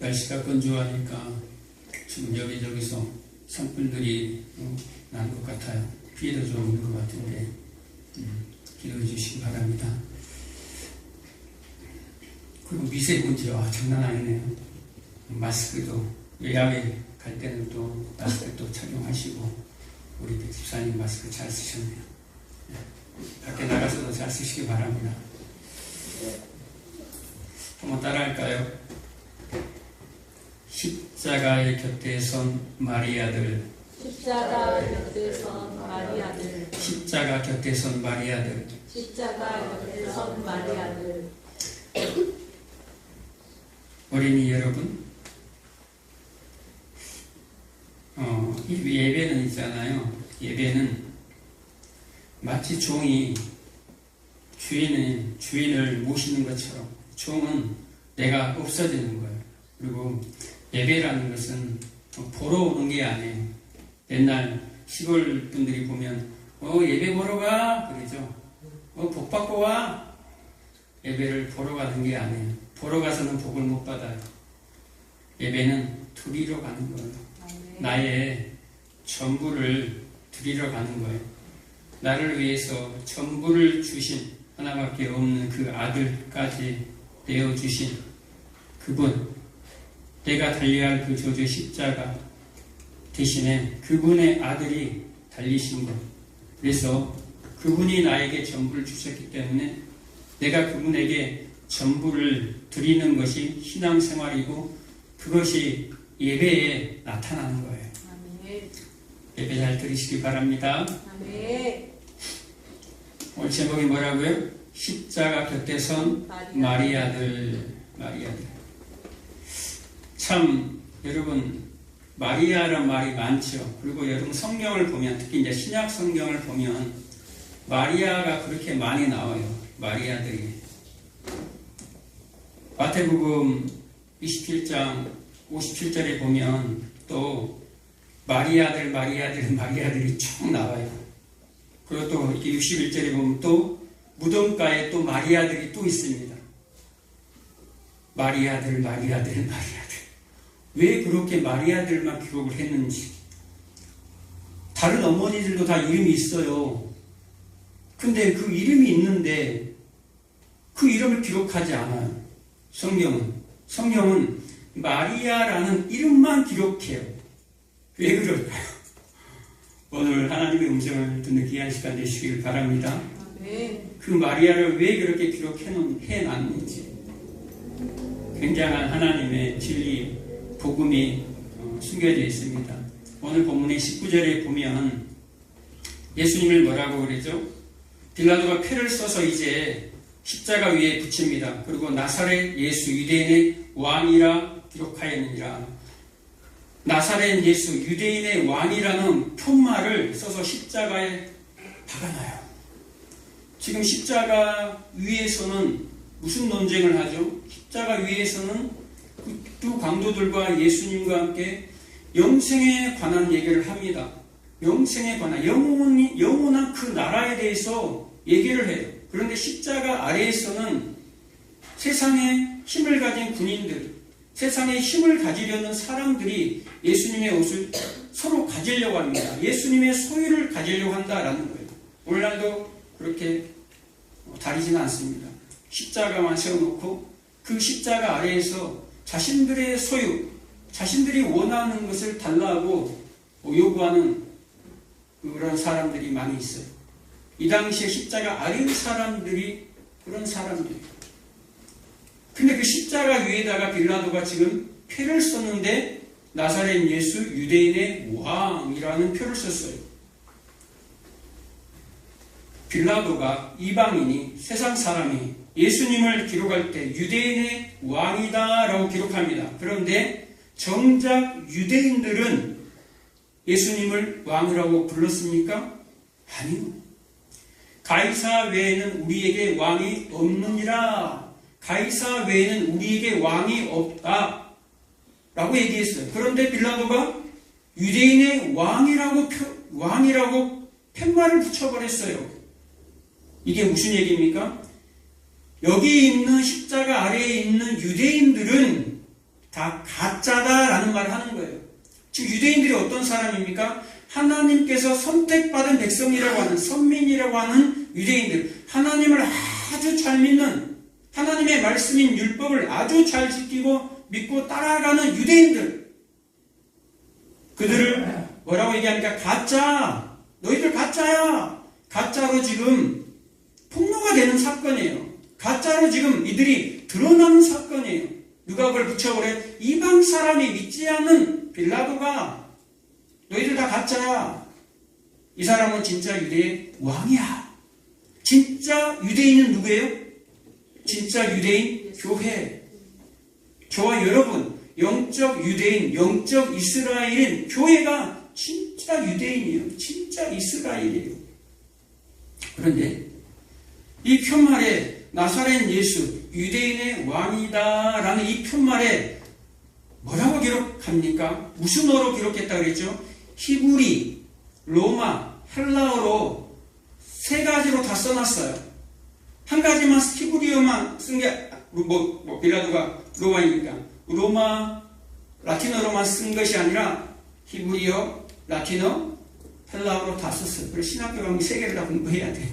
날씨가 건조하니까 지금 여기저기서 산불들이 난 것 같아요. 피해도 좀 있는 것 같은데 기도해 주시기 바랍니다. 그리고 미세먼지 장난 아니네요. 마스크도 야외 갈 때는 또 마스크 또 착용하시고 우리 집사님 마스크 잘 쓰셨네요. 밖에 나가서도 잘 쓰시기 바랍니다. 한번 따라할까요? 십자가의 곁에 선 마리아들, 십자가 곁에 선 마리아들, 십자가 곁에 선 마리아들, 십자가 곁에 선 마리아들. 어린이 여러분, 예배는 있잖아요. 예배는 마치 종이 주인을 모시는 것처럼 종은 내가 없어지는 거예요. 그리고 예배라는 것은 보러 오는 게 아니에요. 옛날 시골 분들이 보면 예배 보러 가 그러죠. 복 받고 와. 예배를 보러 가는 게 아니에요. 보러 가서는 복을 못 받아요. 예배는 드리러 가는 거예요. 나의 전부를 드리러 가는 거예요. 나를 위해서 전부를 주신 하나밖에 없는 그 아들까지 내어주신 그분, 내가 달려야 할 그 저주 십자가 대신에 그분의 아들이 달리신 것. 그래서 그분이 나에게 전부를 주셨기 때문에 내가 그분에게 전부를 드리는 것이 신앙생활이고 그것이 예배에 나타나는 거예요. 아멘. 예배 잘 들으시기 바랍니다. 아멘. 오늘 제목이 뭐라고요? 십자가 곁에 선 마리아들. 참 여러분 마리아란 말이 많죠. 그리고 여러분 성경을 보면 특히 이제 신약 성경을 보면 마리아가 그렇게 많이 나와요. 마리아들이. 마태복음 27장 57절에 보면 또 마리아들이 쭉 나와요. 그리고 또 이렇게 61절에 보면 또 무덤가에 또 마리아들이 또 있습니다. 마리아들. 왜 그렇게 마리아들만 기록을 했는지. 다른 어머니들도 다 이름이 있어요. 근데 그 이름이 있는데 그 이름을 기록하지 않아요. 성경은 마리아라는 이름만 기록해요. 왜 그럴까요? 오늘 하나님의 음성을 듣는 귀한 시간 되시길 바랍니다. 그 마리아를 왜 그렇게 기록해놨는지 굉장한 하나님의 진리, 복음이 숨겨져 있습니다. 오늘 본문의 19절에 보면 예수님을 뭐라고 그러죠? 빌라도가 표를 써서 이제 십자가 위에 붙입니다. 그리고 나사렛 예수 유대인의 왕이라 기록하였느니라. 나사렛 예수 유대인의 왕이라는 표말을 써서 십자가에 박아놔요. 지금 십자가 위에서는 무슨 논쟁을 하죠? 십자가 위에서는 그 두 강도들과 예수님과 함께 영생에 관한 얘기를 합니다. 영생에 관한 영원한 그 나라에 대해서 얘기를 해요. 그런데 십자가 아래에서는 세상에 힘을 가진 군인들, 세상에 힘을 가지려는 사람들이 예수님의 옷을 서로 가지려고 합니다. 예수님의 소유를 가지려고 한다라는 거예요. 오늘날도 그렇게 다르지는 않습니다. 십자가만 세워놓고 그 십자가 아래에서 자신들의 소유, 자신들이 원하는 것을 달라고 요구하는 그런 사람들이 많이 있어요. 이 당시에 십자가 아래 사람들이 그런 사람들이에요. 근데 그 십자가 위에다가 빌라도가 지금 표를 썼는데 나사렛 예수 유대인의 왕이라는 표를 썼어요. 빌라도가 이방인이 세상 사람이 예수님을 기록할 때 유대인의 왕이다 라고 기록합니다. 그런데 정작 유대인들은 예수님을 왕이라고 불렀습니까? 아니요. 가이사 외에는 우리에게 왕이 없느니라. 가이사 외에는 우리에게 왕이 없다 라고 얘기했어요. 그런데 빌라도가 유대인의 왕이라고 팻말을 붙여버렸어요. 이게 무슨 얘기입니까? 여기 있는 십자가 아래에 있는 유대인들은 다 가짜다라는 말을 하는 거예요. 지금 유대인들이 어떤 사람입니까? 하나님께서 선택받은 백성이라고 하는, 선민이라고 하는 유대인들, 하나님을 아주 잘 믿는, 하나님의 말씀인 율법을 아주 잘 지키고 믿고 따라가는 유대인들, 그들을 뭐라고 얘기합니까? 가짜, 너희들 가짜야. 가짜로 지금 폭로가 되는 사건이에요. 가짜로 지금 이들이 드러나는 사건이에요. 누가 그걸 붙여버려? 이방 사람이 믿지 않는 빌라도가 너희들 다 가짜야. 이 사람은 진짜 유대의 왕이야. 진짜 유대인은 누구예요? 진짜 유대인 교회. 저와 여러분, 영적 유대인, 영적 이스라엘인 교회가 진짜 유대인이에요. 진짜 이스라엘이에요. 그런데 이 편말에 나사렛 예수, 유대인의 왕이다라는 이 편말에 뭐라고 기록합니까? 무슨 어로 기록했다 그랬죠? 히브리, 로마, 헬라어로 세 가지로 다 써놨어요. 한 가지만 히브리어만 쓴 게, 빌라도가 로마이니까. 로마, 라틴어로만 쓴 것이 아니라 히브리어, 라틴어, 헬라어로 다 썼어요. 그래서 신학교 가면 세 개를 다 공부해야 돼요.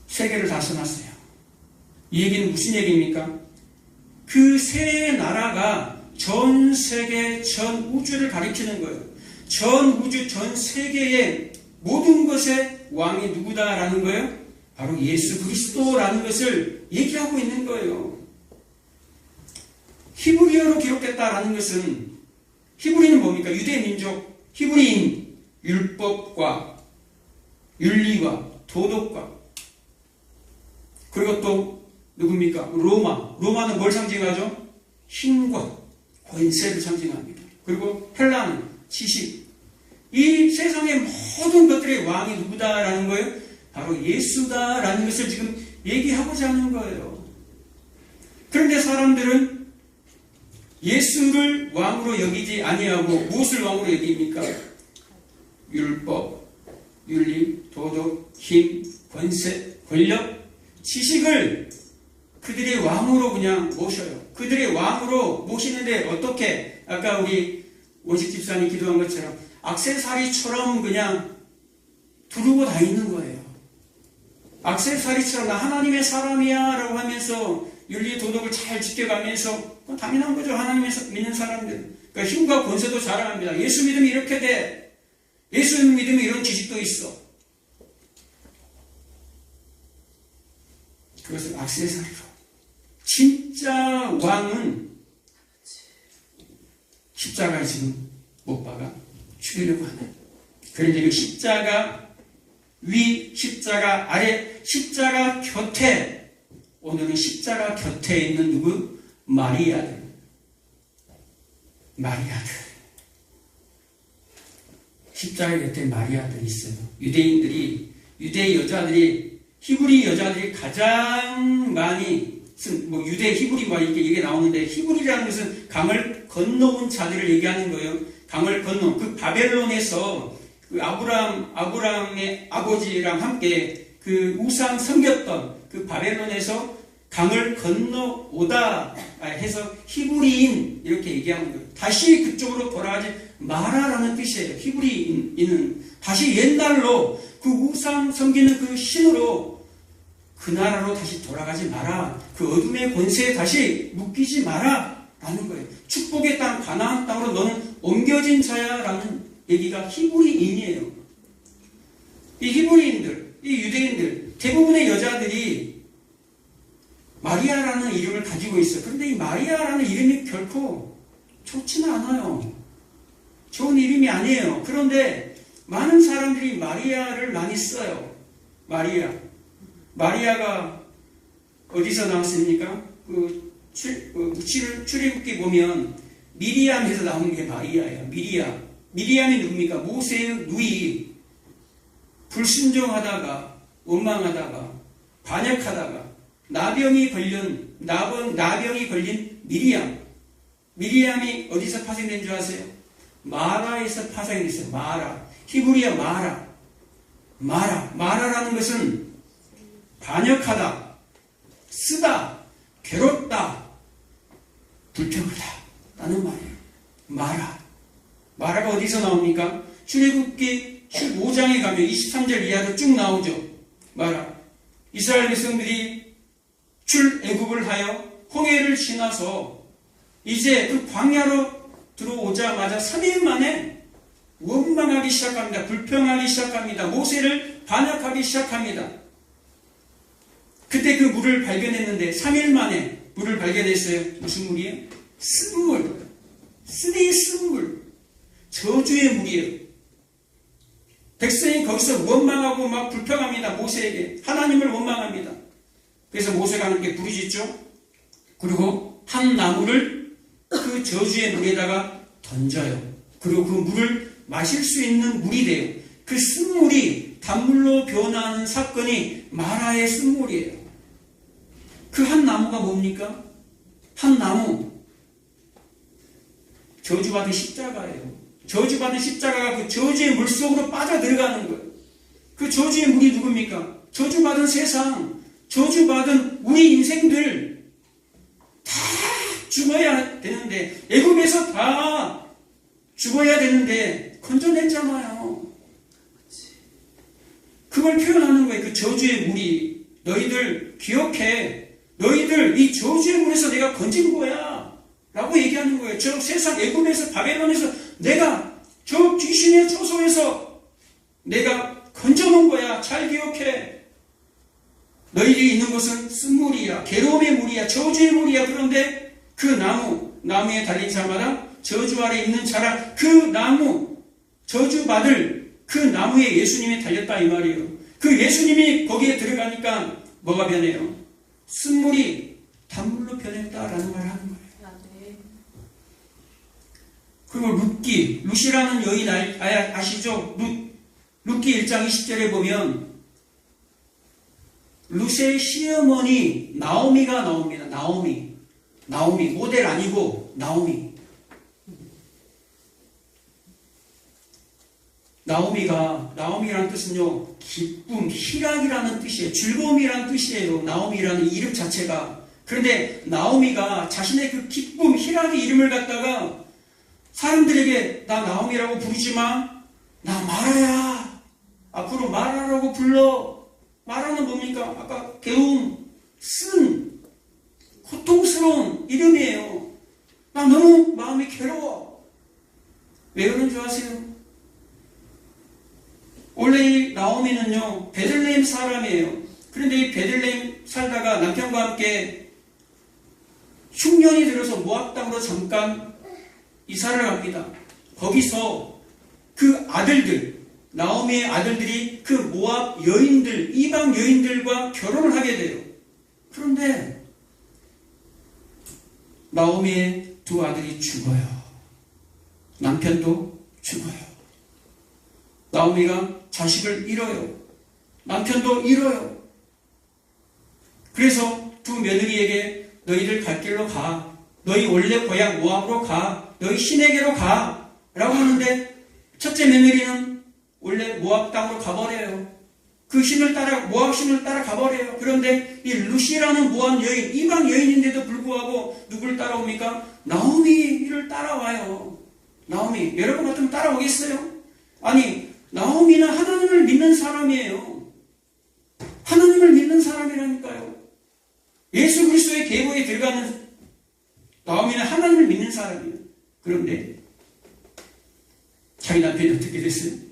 세 개를 다 써놨어요. 이 얘기는 무슨 얘기입니까? 그 세 나라가 전 세계, 전 우주를 가리키는 거예요. 전 우주, 전 세계의 모든 것의 왕이 누구다라는 거예요? 바로 예수 그리스도라는 것을 얘기하고 있는 거예요. 히브리어로 기록됐다라는 것은, 히브리는 뭡니까? 유대 민족, 히브리인, 율법과 윤리와 도덕과, 그리고 또 누굽니까? 로마. 로마는 뭘 상징하죠? 힘과 권세를 상징합니다. 그리고 헬라는 지식. 이 세상의 모든 것들의 왕이 누구다라는 거예요? 바로 예수다라는 것을 지금 얘기하고자 하는 거예요. 그런데 사람들은 예수를 왕으로 여기지 아니하고 무엇을 왕으로 여깁니까? 율법, 윤리, 도덕, 힘, 권세, 권력, 지식을 그들의 왕으로 그냥 모셔요. 그들의 왕으로 모시는데 어떻게, 아까 우리 오직 집사님 기도한 것처럼 액세서리처럼 그냥 두르고 다니는 거예요. 액세서리처럼 나 하나님의 사람이야 라고 하면서 윤리 도덕을 잘 지켜가면서, 그건 당연한 거죠. 하나님의 믿는 사람들. 그러니까 힘과 권세도 자랑합니다. 예수 믿으면 이렇게 돼. 예수 믿으면 이런 지식도 있어. 그것을 액세서리로. 진짜 왕은 십자가에 지금 못 박아 죽이려고 하는. 그런데 그 십자가 위, 십자가 아래, 십자가 곁에, 오늘은 십자가 곁에 있는 누구? 마리아들. 마리아들. 십자가 곁에 마리아들이 있어요. 유대인들이, 유대 여자들이, 히브리 여자들이 가장 많이 쓴, 유대 히브리 이렇게 얘기 나오는데, 히브리라는 것은 강을 건너온 자들을 얘기하는 거예요. 강을 건너, 그 바벨론에서 그 아브라함의 아버지랑 함께 그 우상 섬겼던 그 바벨론에서 강을 건너오다 해서 히브리인 이렇게 얘기하는 거예요. 다시 그쪽으로 돌아가지 마라라는 뜻이에요. 히브리인은 다시 옛날로 그 우상 섬기는 그 신으로 그 나라로 다시 돌아가지 마라. 그 어둠의 권세에 다시 묶이지 마라 라는 거예요. 축복의 땅 가나안 땅으로 너는 옮겨진 자야 라는 얘기가 히브리인이에요. 이 히브리인들, 이 유대인들, 대부분의 여자들이 마리아라는 이름을 가지고 있어요. 그런데 이 마리아라는 이름이 결코 좋지는 않아요. 좋은 이름이 아니에요. 그런데 많은 사람들이 마리아를 많이 써요. 마리아가 어디서 나왔습니까? 출애굽기 보면 미리암에서 나오는 게 마리아예요. 미리암이 누굽니까? 모세의 누이. 불순종하다가, 원망하다가, 반역하다가, 나병이 걸린 미리암. 미리암이 어디서 파생된 줄 아세요? 마라에서 파생됐어요. 마라. 히브리어 마라라는 것은 반역하다, 쓰다, 괴롭다, 불평하다라는 말이에요. 마라가 어디서 나옵니까? 출애굽기 15장에 가면 23절 이하로 쭉 나오죠. 마라. 이스라엘 백성들이 출애굽을 하여 홍해를 지나서 이제 그 광야로 들어오자마자 3일 만에 원망하기 시작합니다. 불평하기 시작합니다. 모세를 반역하기 시작합니다. 그때 그 물을 발견했는데 3일 만에 물을 발견했어요. 무슨 물이에요? 쓴물. 쓰디 쓴물. 저주의 물이에요. 백성이 거기서 원망하고 막 불평합니다. 모세에게. 하나님을 원망합니다. 그래서 모세가 하나님께 부르짖죠. 그리고 한 나무를 그 저주의 물에다가 던져요. 그리고 그 물을 마실 수 있는 물이 돼요. 그 쓴물이 단물로 변하는 사건이 마라의 쓴물이에요. 그 한 나무가 뭡니까? 한 나무. 저주받은 십자가예요. 저주받은 십자가가 그 저주의 물 속으로 빠져들어가는 거예요. 그 저주의 물이 누굽니까? 저주받은 세상, 저주받은 우리 인생들 다 죽어야 되는데, 애굽에서 다 죽어야 되는데 건져냈잖아요. 그걸 표현하는 거예요. 그 저주의 물이. 너희들 기억해. 너희들 이 저주의 물에서 내가 건진 거야 라고 얘기하는 거예요. 저 세상 애굽에서 바벨론에서 내가 저 귀신의 초소에서 내가 건져놓은 거야. 잘 기억해. 너희들이 있는 것은 쓴물이야. 괴로움의 물이야. 저주의 물이야. 그런데 그 나무에 달린 자마다 저주 아래 있는 자라. 그 나무, 저주받을 그 나무에 예수님이 달렸다 이 말이에요. 그 예수님이 거기에 들어가니까 뭐가 변해요? 쓴물이 단물로 변했다라는 말을 하는 거예요. 그리고 룻이라는 여인 아시죠? 룻기 1장 20절에 보면 룻의 시어머니 나오미가 나옵니다. 나오미 모델 아니고 나오미라는 뜻은요, 기쁨, 희락이라는 뜻이에요. 즐거움이라는 뜻이에요. 나오미라는 이름 자체가. 그런데 나오미가 자신의 그 기쁨, 희락의 이름을 갖다가 사람들에게 나 나오미라고 부르지 마. 나 마라야. 앞으로 마라라고 불러. 마라는 뭡니까? 아까 괴로움, 고통스러운 이름이에요. 나 너무 마음이 괴로워. 왜 그런 줄 아세요? 원래 이 나오미는요, 베들레헴 사람이에요. 그런데 이 베들레헴 살다가 남편과 함께 흉년이 들어서 모압 땅으로 잠깐 이사를 합니다. 거기서 그 아들들, 나오미의 아들들이 그 모압 여인들, 이방 여인들과 결혼을 하게 돼요. 그런데 나오미의 두 아들이 죽어요. 남편도 죽어요. 나오미가 자식을 잃어요. 남편도 잃어요. 그래서 두 며느리에게 너희들 갈 길로 가. 너희 원래 고향 모압으로 가. 너희 신에게로 가. 라고 하는데 첫째 며느리는 원래 모압 땅으로 가버려요. 그 신을 따라, 모압 신을 따라 가버려요. 그런데 이 룻이라는 모압 여인, 이방 여인인데도 불구하고 누구를 따라옵니까? 나오미를 따라와요. 나오미. 여러분 같으면 따라오겠어요? 아니, 나오미는 하나님을 믿는 사람이에요. 하나님을 믿는 사람이라니까요. 예수 그리스도의 계보에 들어가는 나오미는 하나님을 믿는 사람이에요. 그런데 자기 남편이 어떻게 됐어요?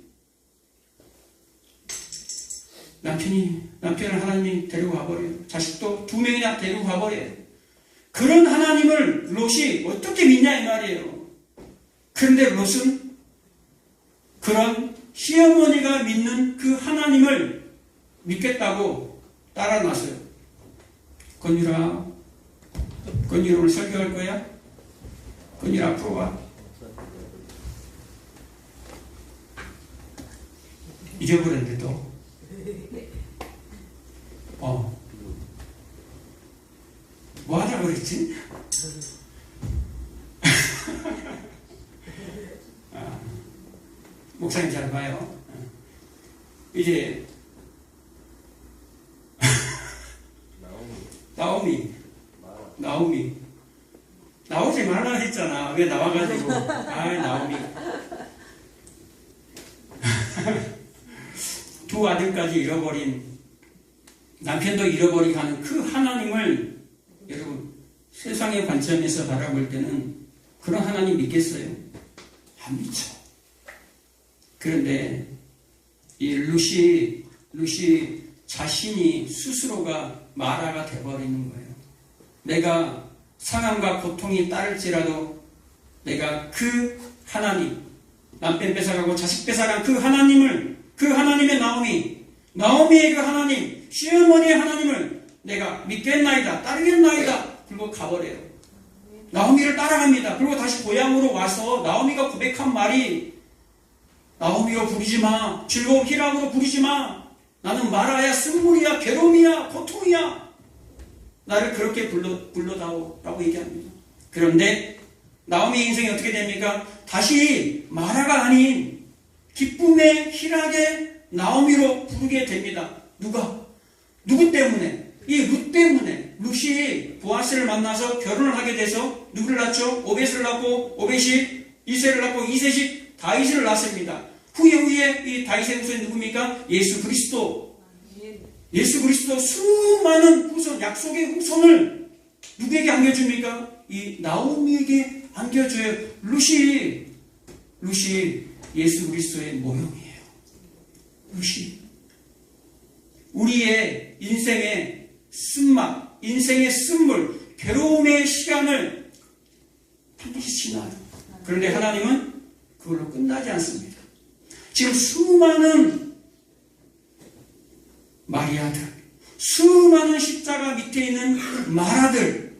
남편을 하나님이 데리고 가버려요. 자식도 2명이나 데리고 가버려요. 그런 하나님을 롯이 어떻게 믿냐 이 말이에요. 그런데 롯은 그런 시어머니가 믿는 그 하나님을 믿겠다고 따라 놨어요. 건율아 오늘 설교할 거야? 건율 앞으로 와. 잊어버렸는데 또. 뭐 하자고 그랬지? 목사님 잘 봐요. 이제 나오미 나오지 그게 나와가지고 나오미 두 아들까지 잃어버린 남편도 잃어버리고 하는 그 하나님을 여러분 세상의 관점에서 바라볼 때는 그런 하나님 믿겠어요? 안 믿죠. 그런데 이 루시 자신이 스스로가 마라가 돼버리는 거예요. 내가 상함과 고통이 따를지라도 내가 그 하나님, 남편 뺏어가고 자식 뺏어간 그 하나님을, 그 하나님의 나오미의 그 하나님, 시어머니의 하나님을 내가 믿겠나이다, 따르겠나이다. 그리고 가버려요. 나오미를 따라갑니다. 그리고 다시 고향으로 와서 나오미가 고백한 말이 나오미로 부르지 마, 즐거운 희락으로 부르지 마. 나는 마라야, 쓴물이야, 괴로움이야, 고통이야. 나를 그렇게 불러다오 라고 얘기합니다. 그런데 나오미의 인생이 어떻게 됩니까? 다시 마라가 아닌 기쁨의 희락의 나오미로 부르게 됩니다. 누구 때문에? 이 룻 때문에. 룻이 보아스를 만나서 결혼을 하게 돼서 누구를 낳죠? 오벳을 낳고 오벳이 이새를 낳고 이셋이 다윗을 낳습니다. 후에 이 다윗의 후손이 누굽니까? 예수 그리스도. 예수 그리스도 수많은 후손, 약속의 후손을 누구에게 안겨줍니까? 이 나오미에게 안겨줘요. 룻이 예수 그리스도의 모형이에요. 룻이 우리의 인생의 쓴맛, 인생의 쓴물, 괴로움의 시간을 반드시 지나요. 그런데 하나님은 그걸로 끝나지 않습니다. 지금 수많은 마리아들, 수많은 십자가 밑에 있는 마라들,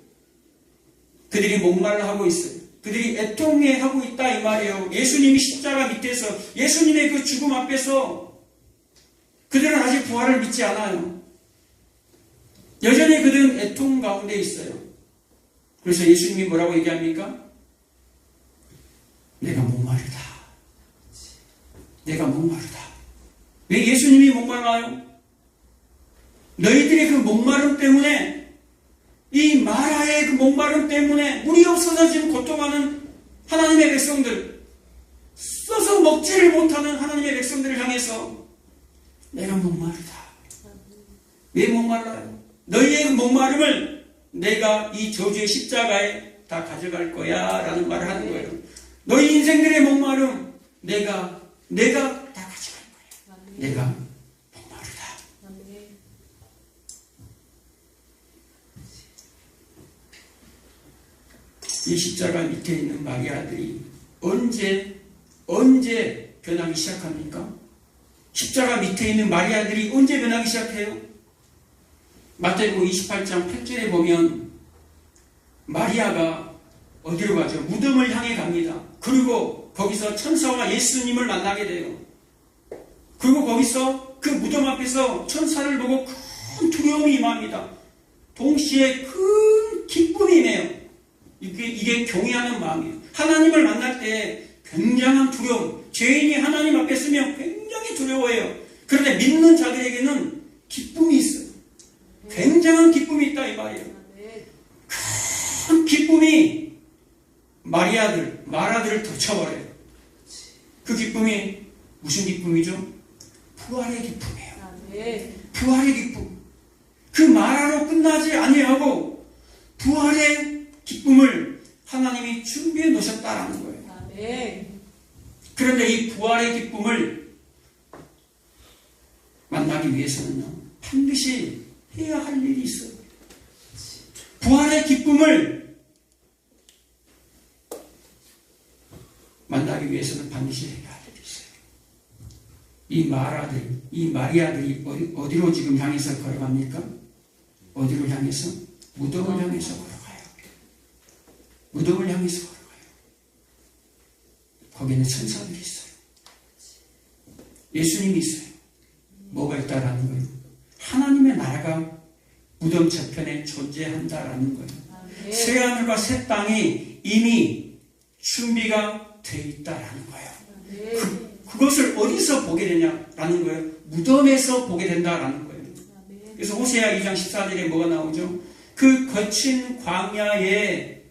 그들이 목말라 하고 있어요. 그들이 애통해 하고 있다 이 말이에요. 예수님이 십자가 밑에서, 예수님의 그 죽음 앞에서 그들은 아직 부활을 믿지 않아요. 여전히 그들은 애통 가운데 있어요. 그래서 예수님이 뭐라고 얘기합니까? 내가 목마르다. 내가 목마르다. 왜 예수님이 목말라요? 너희들의 그 목마름 때문에, 이 마라의 그 목마름 때문에 물이 없어서 지금 고통하는 하나님의 백성들, 써서 먹지를 못하는 하나님의 백성들을 향해서 내가 목마르다. 왜 목말라요? 너희의 그 목마름을 내가 이 저주의 십자가에 다 가져갈 거야 라는 말을 하는 거예요. 너희 인생들의 목마름 내가 다 가져갈 거야. 내가 목마르다. 이 십자가 밑에 있는 마리아들이 언제 변하기 시작합니까? 십자가 밑에 있는 마리아들이 언제 변하기 시작해요? 마태복음 28장 8절에 보면 마리아가 어디로 가죠? 무덤을 향해 갑니다. 그리고 거기서 천사와 예수님을 만나게 돼요. 그리고 거기서 그 무덤 앞에서 천사를 보고 큰 두려움이 임합니다. 동시에 큰 기쁨이 임해요. 이게 경외하는 마음이에요. 하나님을 만날 때 굉장한 두려움, 죄인이 하나님 앞에 서면 굉장히 두려워해요. 그런데 믿는 자들에게는 기쁨이 있어요. 굉장한 기쁨이 있다 이 말이에요. 큰 기쁨이 마라들을 덮쳐버려요. 그 기쁨이 무슨 기쁨이죠? 부활의 기쁨이에요. 부활의 기쁨. 그 마라로 끝나지 아니하고 부활의 기쁨을 하나님이 준비해 놓으셨다라는 거예요. 그런데 이 부활의 기쁨을 만나기 위해서는요, 반드시 해야 할 일이 있어요. 부활의 기쁨을 만나기 위해서는 반드시 해야 할 일이 있어요. 이 마리아들이 어디로 지금 향해서 걸어갑니까? 어디로 향해서? 무덤을 향해서 걸어가요. 무덤을 향해서 걸어가요. 거기는 천사들이 있어요. 예수님이 있어요. 뭐가 있다라는 거예요? 하나님의 나라가 무덤 저편에 존재한다라는 거예요. 새 하늘과 새 땅이 이미 준비가 되어 있다라는 거예요. 그것을 어디서 보게 되냐라는 거예요. 무덤에서 보게 된다라는 거예요. 그래서 호세아 2장 14절에 뭐가 나오죠? 그 거친 광야에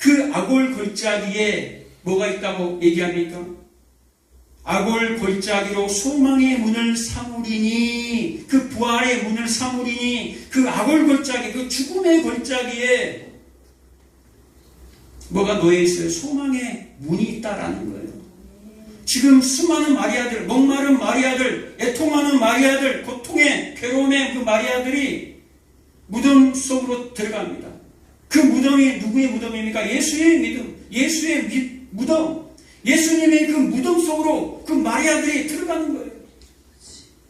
그 아골 골짜기에 뭐가 있다고 얘기합니까? 아골 골짜기로 소망의 문을 사무리니, 그 부활의 문을 사무리니, 그 아골 골짜기, 그 죽음의 골짜기에 뭐가 놓여있어요? 소망의 문이 있다라는 거예요. 지금 수많은 마리아들, 목마른 마리아들, 애통하는 마리아들, 고통의 괴로움의 그 마리아들이 무덤 속으로 들어갑니다. 그 무덤이 누구의 무덤입니까? 예수의 믿음, 예수의 무덤, 예수님의 그 무덤 속으로 그 마리아들이 들어가는 거예요.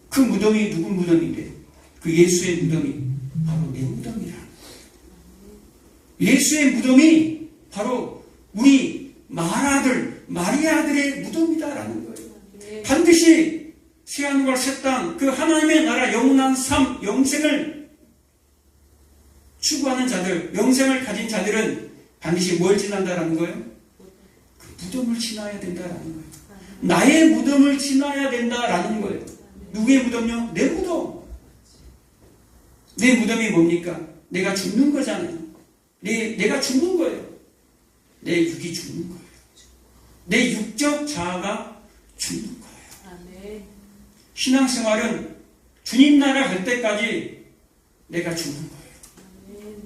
그 무덤이 누구 무덤인데? 그 예수의 무덤이 바로 내 무덤이라. 예수의 무덤이 바로 우리 마리아들의 무덤이다라는 거예요. 반드시 새하늘과 새 땅, 그 하나님의 나라 영원한 삶, 영생을 추구하는 자들, 영생을 가진 자들은 반드시 뭘 지난다라는 거예요? 그 무덤을 지나야 된다라는 거예요. 나의 무덤을 지나야 된다라는 거예요. 누구의 무덤요? 내 무덤. 내 무덤이 뭡니까? 내가 죽는 거잖아요. 내가 죽는 거예요. 내 육이 죽는 거예요. 내 육적 자아가 죽는 거예요. 신앙생활은 주님 나라 갈 때까지 내가 죽는 거예요.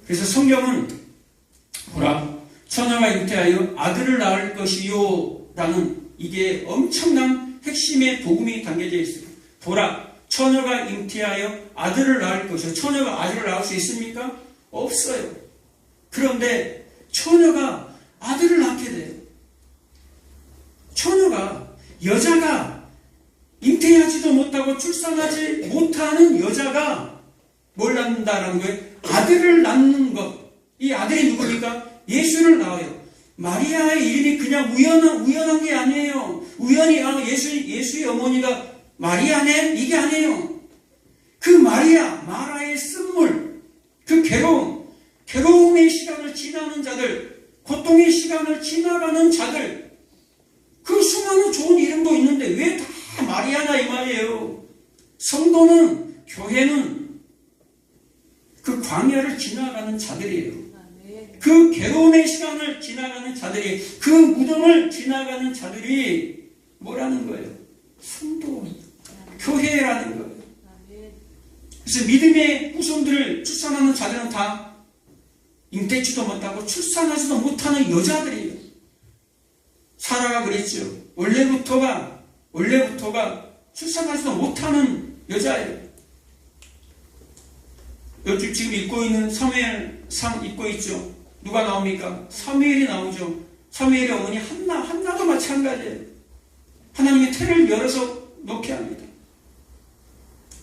그래서 성경은 보라, 처녀가 잉태하여 아들을 낳을 것이요 라는 이게 엄청난 핵심의 복음이 담겨져 있어요. 보라, 처녀가 잉태하여 아들을 낳을 것이요. 처녀가 아들을 낳을 수 있습니까? 없어요. 그런데 처녀가 아들을 낳게 돼요. 처녀가, 여자가 잉태하지도 못하고 출산하지 못하는 여자가 뭘 낳는다라는 거예요? 아들을 낳는 것. 이 아들이 누굽니까? 예수를 낳아요. 마리아의 이름이 그냥 우연한 게 아니에요. 우연히 예수의 어머니가 마리아네? 이게 아니에요. 그 마라의 쓴물, 그 괴로움의 시간을 지나는 자들, 고통의 시간을 지나가는 자들, 그 수많은 좋은 이름도 있는데 왜 다 마리아나 이 말이에요. 성도는, 교회는 그 광야를 지나가는 자들이에요. 그 괴로움의 시간을 지나가는 자들이, 그 무덤을 지나가는 자들이 뭐라는 거예요? 성도, 교회라는 거예요. 그래서 믿음의 후손들을 출산하는 자들은 다 잉태치도 못하고 출산하지도 못하는 여자들이에요. 사라가 그랬죠. 원래부터가 출산하지도 못하는 여자예요. 요즘 지금 읽고 있는 사무엘상 읽고 있죠. 누가 나옵니까? 사무엘이 나오죠. 사무엘의 어머니 한나도 마찬가지예요. 하나님이 태를 열어서 놓게 합니다.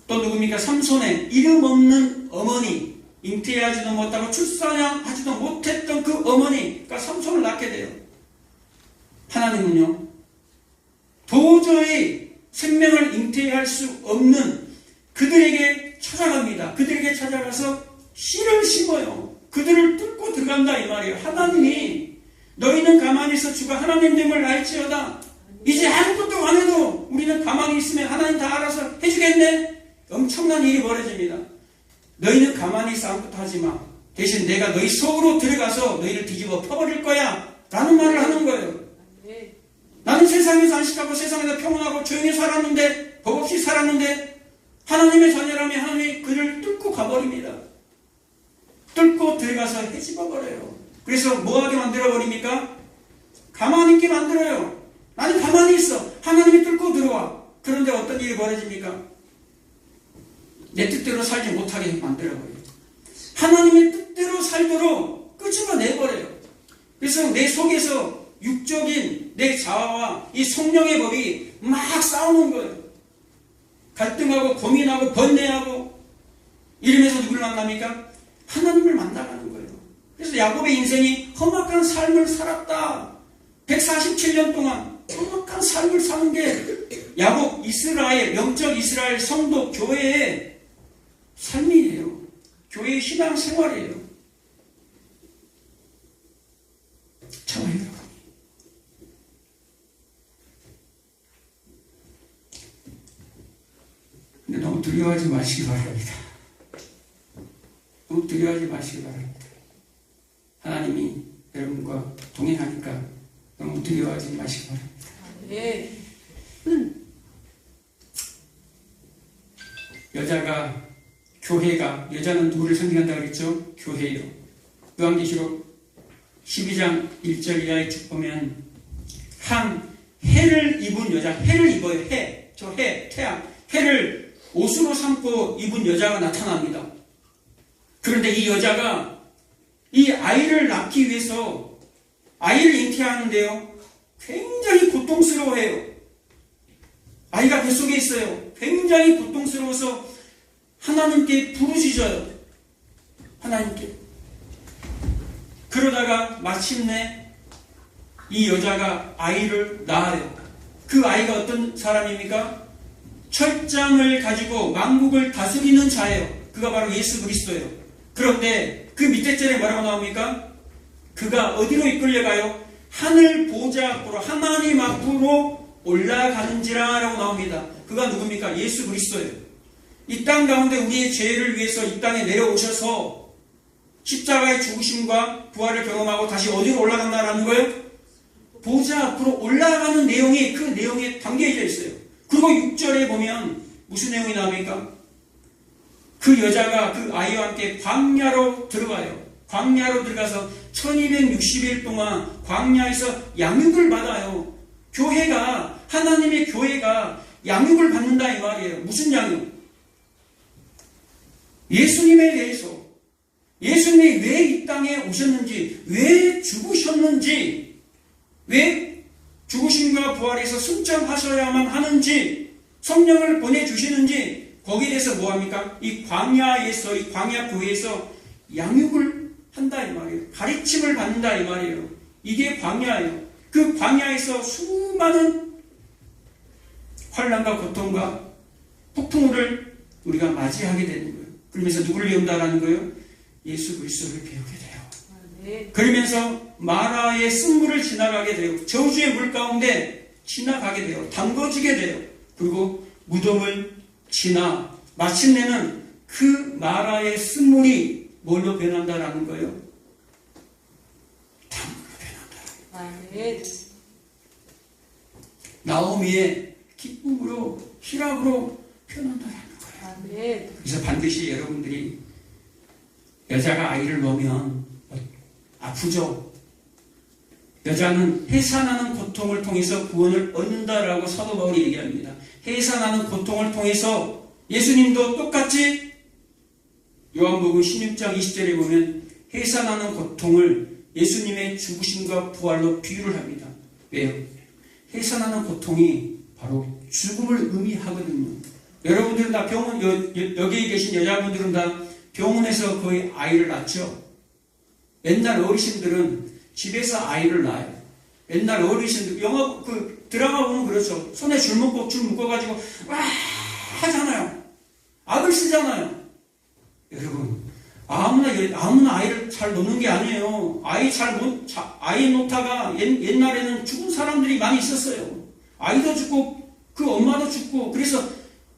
또 누굽니까? 삼손의 이름 없는 어머니, 잉태하지도 못하고 출산하지도 못했던 그 어머니가 삼손을 낳게 돼요. 하나님은요, 도저히 생명을 잉태할 수 없는 그들에게 찾아갑니다. 그들에게 찾아가서 씨를 심어요. 그들을 뚫고 들어간다 이 말이에요. 하나님이 너희는 가만히 있어 주가 하나님됨을 알지어다. 이제 아무것도 안 해도 우리는 가만히 있으면 하나님 다 알아서 해주겠네. 엄청난 일이 벌어집니다. 너희는 가만히 있어 아무것도 하지 마. 대신 내가 너희 속으로 들어가서 너희를 뒤집어 퍼버릴 거야 라는 말을 하는 거예요. 나는 세상에서 안식하고 세상에서 평온하고 조용히 살았는데, 법 없이 살았는데 하나님의 자녀라면 하나님이 그를 뚫고 가버립니다. 뚫고 들어가서 해집어버려요. 그래서 뭐하게 만들어버립니까? 가만히 있게 만들어요. 나는 가만히 있어. 하나님이 뚫고 들어와. 그런데 어떤 일이 벌어집니까? 내 뜻대로 살지 못하게 만들어버려요. 하나님의 뜻대로 살도록 끄집어내버려요. 그래서 내 속에서 육적인 내 자아와 이 성령의 법이 막 싸우는 거예요. 갈등하고 고민하고 번뇌하고 이러면서 누구를 만납니까? 하나님을 만나가는 거예요. 그래서 야곱의 인생이 험악한 삶을 살았다. 147년 동안 험악한 삶을 사는 게 야곱 이스라엘, 영적 이스라엘 성도 교회의 삶이에요. 교회의 신앙 생활이에요. 저와 여러분, 근데 너무 두려워하지 마시기 바랍니다. 너무 두려워하지 마시기 바랍니다. 하나님이 여러분과 동행하니까 너무 두려워하지 마시기 바랍니다. 아멘. 여자가 교회가 여자는 누구를 상징한다고 그랬죠? 교회요. 요한계시록 12장 1절 이하에 쭉 보면 한 해를 입은 여자, 해를 입어요. 해, 저 해, 태양, 해를 옷으로 삼고 입은 여자가 나타납니다. 그런데 이 여자가 이 아이를 낳기 위해서 아이를 잉태하는데요, 굉장히 고통스러워해요. 아이가 뱃속에 있어요. 굉장히 고통스러워서 하나님께 부르짖어요. 하나님께. 그러다가 마침내 이 여자가 아이를 낳아요. 그 아이가 어떤 사람입니까? 철장을 가지고 만국을 다스리는 자예요. 그가 바로 예수 그리스도예요. 그런데 그 밑에 절에 뭐라고 나옵니까? 그가 어디로 이끌려가요? 하늘 보좌 앞으로, 하나님 앞으로 올라가는지라 라고 나옵니다. 그가 누굽니까? 예수 그리스도예요. 이 땅 가운데 우리의 죄를 위해서 이 땅에 내려오셔서 십자가의 죽으심과 부활을 경험하고 다시 어디로 올라간다라는 거예요? 보좌 앞으로 올라가는 내용이 그 내용에 담겨져 있어요. 그리고 6절에 보면 무슨 내용이 나옵니까? 그 여자가 그 아이와 함께 광야로 들어가요. 광야로 들어가서 1260일 동안 광야에서 양육을 받아요. 교회가, 하나님의 교회가 양육을 받는다 이 말이에요. 무슨 양육? 예수님에 대해서, 예수님이 왜 이 땅에 오셨는지, 왜 죽으셨는지, 왜 죽으심과 부활에서 승천하셔야만 하는지, 성령을 보내주시는지, 거기에 대해서 뭐합니까? 이 광야에서, 이 광야 교회에서 양육을 한다 이 말이에요. 가르침을 받는다 이 말이에요. 이게 광야예요. 그 광야에서 수많은 환난과 고통과 폭풍우를 우리가 맞이하게 되는 거예요. 그러면서 누구를 배운다라는 거예요? 예수 그리스도를 배우게 돼요. 아멘. 그러면서 마라의 쓴물을 지나가게 돼요. 저주의 물 가운데 지나가게 돼요. 담궈지게 돼요. 그리고 무덤을 지나 마침내는 그 마라의 쓴물이 뭘로 변한다라는 거예요? 탕으로 변한다. 아멘. 나오미의 기쁨으로, 희락으로 변한다라는 거예요. 아멘. 그래서 반드시 여러분들이 여자가 아이를 놓으면 아프죠. 여자는 해산하는 고통을 통해서 구원을 얻는다라고 사도 바울이 얘기합니다. 해산하는 고통을 통해서 예수님도 똑같이 요한복음 16장 20절에 보면 해산하는 고통을 예수님의 죽으심과 부활로 비유를 합니다. 왜요? 해산하는 고통이 바로 죽음을 의미하거든요. 여러분들은 다 병원, 여기에 계신 여자분들은 다 병원에서 거의 아이를 낳죠. 옛날 어르신들은 집에서 아이를 낳아요. 옛날 어르신들, 영화, 드라마 보면 그렇죠. 손에 줄 묶어가지고, 와! 하잖아요. 악을 쓰잖아요. 여러분, 아무나 아이를 잘 놓는 게 아니에요. 아이 놓다가 옛날에는 죽은 사람들이 많이 있었어요. 아이도 죽고, 그 엄마도 죽고, 그래서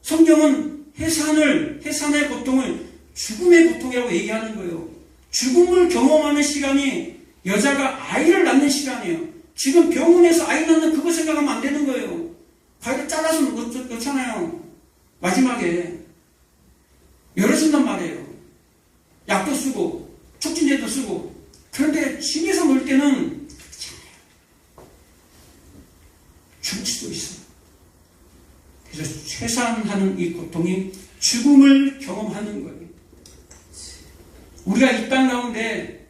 성경은 해산의 고통을 죽음의 고통이라고 얘기하는 거예요. 죽음을 경험하는 시간이 여자가 아이를 낳는 시간이에요. 지금 병원에서 아이 낳는 그거 생각하면 안 되는 거예요. 가위를 잘라서 넣잖아요. 마지막에 열어준단 말이에요. 약도 쓰고 촉진제도 쓰고. 그런데 집에서 놀 때는 죽을 수도 있어요. 그래서 해산하는 이 고통이 죽음을 경험하는 거예요. 우리가 이 땅 가운데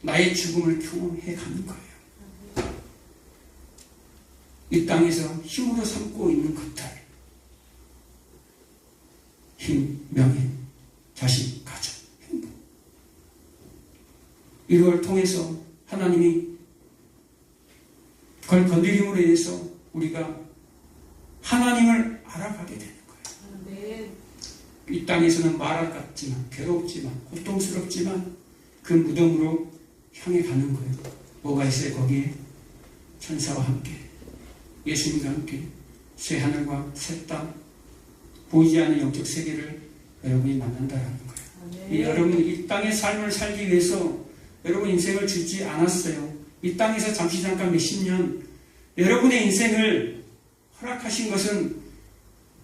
나의 죽음을 경험해 가는 거예요. 이 땅에서 힘으로 삼고 있는 것들, 힘, 명예, 자식, 가족, 행복, 이걸 통해서 하나님이 그걸 건드림으로 인해서 우리가 하나님을 알아가게 되는 거예요. 아멘. 이 땅에서는 말할 같지만, 괴롭지만, 고통스럽지만 그 무덤으로 향해 가는 거예요. 뭐가 있어요? 거기에 천사와 함께, 예수님과 함께 새 하늘과 새 땅, 보이지 않는 영적 세계를 여러분이 만난다라는 거예요. 아멘. 여러분이 이 땅의 삶을 살기 위해서 여러분 인생을 주지 않았어요. 이 땅에서 잠깐 몇십 년 여러분의 인생을 허락하신 것은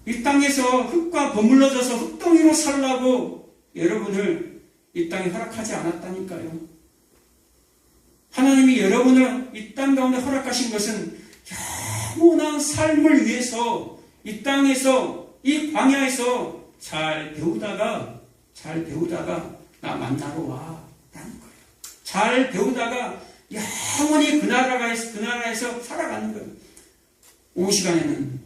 이 땅에서 흙과 버물러져서 흙덩이로 살라고 여러분을 이 땅에 허락하지 않았다니까요. 하나님이 여러분을 이 땅 가운데 허락하신 것은 영원한 삶을 위해서 이 땅에서 이 광야에서 잘 배우다가 나 만나러 와 라는 거예요. 잘 배우다가 영원히 그 나라에서 살아가는 거예요. 오후 시간에는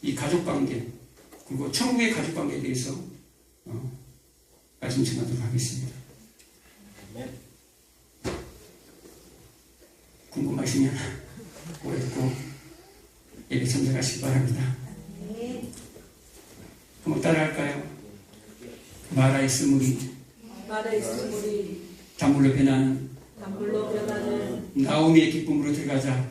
이 가족관계 그리고 천국의 가족관계에 대해서 말씀 전하도록 하겠습니다. 궁금하시면 오랫고 예배 참석하시기 바랍니다. 한번 따라할까요? 마라의 스물이 단물로 변하는 나오미의 기쁨으로 들어가자.